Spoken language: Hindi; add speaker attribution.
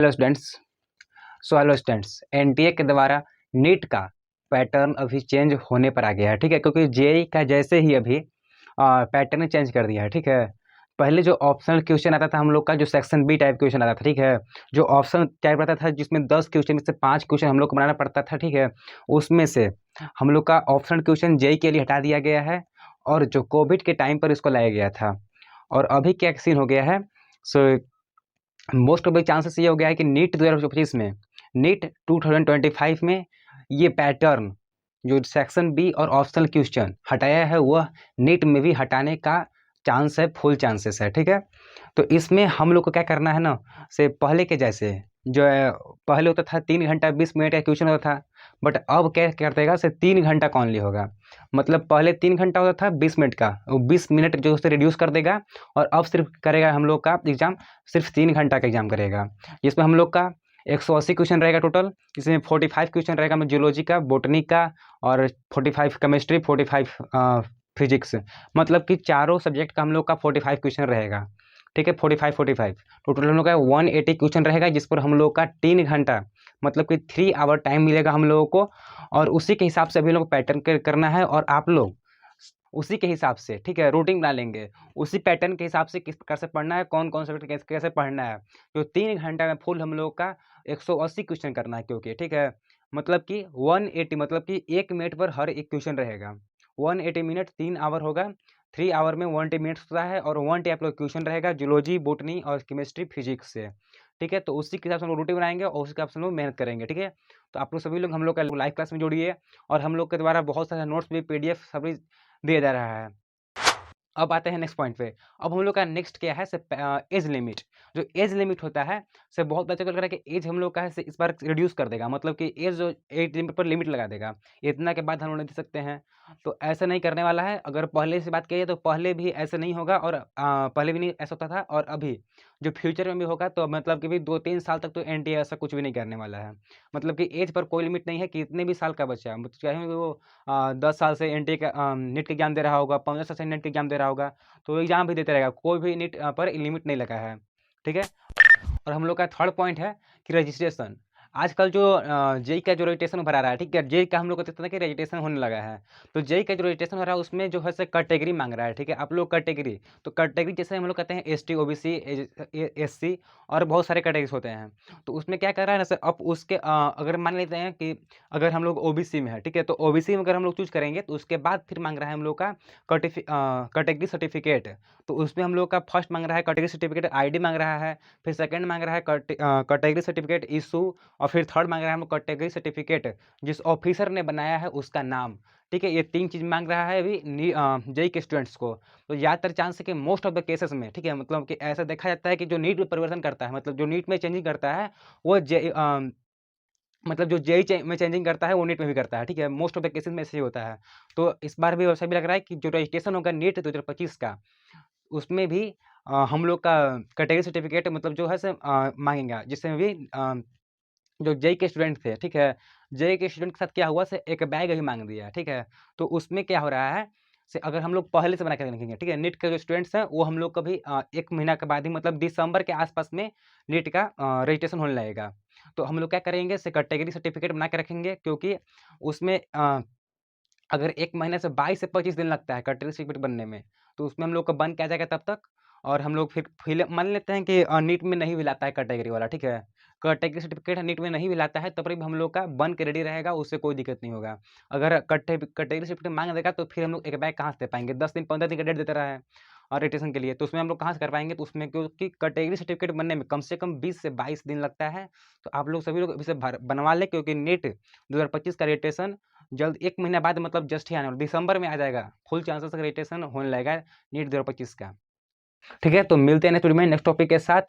Speaker 1: Hello students. Hello students, NTA के द्वारा नीट का पैटर्न अभी चेंज होने पर आ गया है। ठीक है, क्योंकि जेई का जैसे ही अभी पैटर्न चेंज कर दिया है। ठीक है, पहले जो ऑप्शनल क्वेश्चन आता था हम लोग का, जो सेक्शन बी टाइप क्वेश्चन आता था, ठीक है, जो ऑप्शन टाइप आता था जिसमें 10 क्वेश्चन में से 5 क्वेश्चन हम लोग को बनाना पड़ता था। ठीक है, उसमें से हम लोग का ऑप्शनल क्वेश्चन जेई के लिए हटा दिया गया है और जो कोविड के टाइम पर इसको लाया गया था। और अभी क्या सीन हो गया है, so most of the chances ये हो गया है कि नीट 2025 में, नीट 2025 में ये पैटर्न जो सेक्शन बी और ऑप्शनल क्वेश्चन हटाया है वह नीट में भी हटाने का चांस है, फुल चांसेस है। ठीक है, तो इसमें हम लोग को क्या करना है ना, से पहले के जैसे जो है, पहले होता था 3 घंटा 20 मिनट का क्वेश्चन होता था, बट अब क्या कर देगा, से 3 घंटा का ओनली होगा। मतलब पहले 3 घंटा होता था 20 मिनट का, वो 20 मिनट जो उसे रिड्यूस कर देगा और अब सिर्फ करेगा हम लोग का एग्जाम, सिर्फ 3 घंटा का एग्जाम करेगा, जिसमें हम लोग का 180 क्वेश्चन रहेगा टोटल। इसमें 45 क्वेश्चन रहेगा जियोलॉजी का, बोटनी का, और 45 केमिस्ट्री, 45 फिजिक्स। मतलब कि चारों सब्जेक्ट का हम लोग का 45 क्वेश्चन रहेगा। ठीक है, 45 टोटल हम लोग का 180 क्वेश्चन रहेगा, जिस पर हम लोग का 3 घंटा मतलब कि 3 आवर टाइम मिलेगा हम लोगों को। और उसी के हिसाब से अभी लोग पैटर्न करना है और आप लोग उसी के हिसाब से, ठीक है, रूटीन बना लेंगे। उसी पैटर्न के हिसाब से किस प्रकार से पढ़ना है, कौन कौन सब्जेक्ट कैसे कैसे पढ़ना है। जो 3 घंटा में फुल हम लोग का 180 क्वेश्चन करना है, क्योंकि ठीक है, मतलब कि 180 मतलब कि 1 मिनट पर हर एक क्वेश्चन रहेगा। 180 मिनट 3 आवर होगा, 3 आवर में 180 मिनट्स होता है और 180 आप लोग क्वेश्चन रहेगा जूलॉजी, बोटनी और केमिस्ट्री फिजिक्स से। ठीक है, तो उसी के हिसाब से हम लोग रूटीन बनाएंगे और उसी के हिसाब से हम लोग मेहनत करेंगे। ठीक है, तो आप लोग सभी लोग हम लोग का लाइव क्लास में जोड़िए और हम लोग के द्वारा बहुत सारे नोट्स भी, पीडीएफ सभी दिया जा रहा है। अब आते हैं नेक्स्ट पॉइंट पे। अब हम लोग का नेक्स्ट क्या है, एज लिमिट। जो एज लिमिट होता है, से बहुत बच्चे को लग रहा है कि एज हम लोग का है से इस बार रिड्यूस कर देगा, मतलब कि एज जो एज लिमिट पर लिमिट लगा देगा, इतना के बाद हम लोग नहीं दे सकते हैं। तो ऐसा नहीं करने वाला है। अगर पहले से बात करिए तो पहले भी ऐसा नहीं होगा, और पहले भी नहीं ऐसा होता था, और अभी जो फ्यूचर में भी होगा तो मतलब कि भी 2-3 साल तक तो एनटीए ऐसा कुछ भी नहीं करने वाला है। मतलब कि एज पर कोई लिमिट नहीं है, कितने भी साल का बच्चा, मतलब चाहे वो 10 साल से एनटीए का नीट का एग्जाम दे रहा होगा, 15 साल से नीट का एग्जाम दे रहा होगा, तो एग्जाम भी देते रहेगा। कोई भी नीट पर लिमिट नहीं लगा है। ठीक है, और हम लोग का थर्ड पॉइंट है कि रजिस्ट्रेशन। आजकल जो जेई का जो रजिस्ट्रेशन भरा रहा है, ठीक है, जेई का हम लोग को देखते हैं कि रजिस्ट्रेशन होने लगा है। तो जेई का जो रजिस्ट्रेशन हो रहा है उसमें जो है से कैटेगरी मांग रहा है। ठीक है, आप लोग कैटेगरी, तो कैटेगरी जैसे हम लोग कहते हैं एसटी, ओबीसी, एससी और बहुत सारे कैटेगरीज होते हैं। तो उसमें क्या कर रहा है ना सर, अब उसके अगर मान लेते हैं कि अगर हम लोग ओबीसी में है, ठीक है, तो ओबीसी में अगर हम लोग चूज करेंगे तो उसके बाद फिर मांग रहा है हम लोग का कैटेगरी सर्टिफिकेट। तो उसमें हम लोग का फर्स्ट मांग रहा है कैटेगरी सर्टिफिकेट आईडी मांग रहा है, फिर सेकंड मांग रहा है कैटेगरी सर्टिफिकेट इशू, और फिर थर्ड मांग रहा है हम लोग कैटेगरी सर्टिफिकेट जिस ऑफिसर ने बनाया है उसका नाम। ठीक है, ये 3 चीज़ मांग रहा है अभी जेई के स्टूडेंट्स को। तो ज़्यादातर चांस है कि मोस्ट ऑफ द केसेस में, ठीक है, मतलब कि ऐसा देखा जाता है कि जो नीट में परिवर्तन करता है, मतलब जो नीट में चेंजिंग करता है वो मतलब जो जेई में चेंजिंग करता है वो नीट में भी करता है। ठीक है, मोस्ट ऑफ द केसेस में ऐसे ही होता है। तो इस बार भी वैसा भी लग रहा है कि जो रजिस्ट्रेशन होगा नीट 2025 का, उसमें भी हम लोग का कैटेगरी सर्टिफिकेट मतलब जो है से मांगेंगे, जिसमें भी जो जेई के स्टूडेंट थे, ठीक है, जेई के स्टूडेंट के साथ क्या हुआ से एक बैग ही मांग दिया। ठीक है, तो उसमें क्या हो रहा है से, अगर हम लोग पहले से बना के रखेंगे, ठीक है, नीट के जो स्टूडेंट्स हैं वो हम लोग कभी 1 महीना के बाद ही, मतलब दिसंबर के आसपास में नीट का रजिस्ट्रेशन होने लगेगा। तो हम लोग क्या करेंगे से कैटेगरी सर्टिफिकेट बना के रखेंगे, क्योंकि उसमें अगर 1 महीने से 22 से 25 दिन लगता है कैटेगरी सर्टिफिकेट बनने में, तो उसमें हम लोग का बन के आ जाएगा तब तक। और हम लोग फिर मान लेते हैं कि नीट में नहीं भी लाता है कैटेगरी वाला, ठीक है, कैटेगरी सर्टिफिकेट नीट में नहीं भी लाता है, तब भी हम लोग का बन के रेडी रहेगा, उससे कोई दिक्कत नहीं होगा। अगर कैटेगरी सर्टिफिकेट मांग देगा तो फिर हम लोग एक बैग कहाँ से दे पाएंगे, 10 दिन 15 दिन का डेट देता रहा है और रजिस्ट्रेशन के लिए, तो उसमें हम लोग कहाँ से कर पाएंगे। तो उसमें क्योंकि कैटेगरी सर्टिफिकेट बनने में कम से कम 20 से 22 दिन लगता है। तो आप लोग सभी लोग अभी से बनवा लें, क्योंकि नीट 2025 का रजिस्ट्रेशन जल्द 1 महीना बाद, मतलब जस्ट ही आने वाला दिसंबर में आ जाएगा। फुल चांसेस रजिस्ट्रेशन होने लगेगा नीट 2025 का। ठीक है, तो मिलते हैं नेक्स्ट वीडियो में नेक्स्ट टॉपिक के साथ।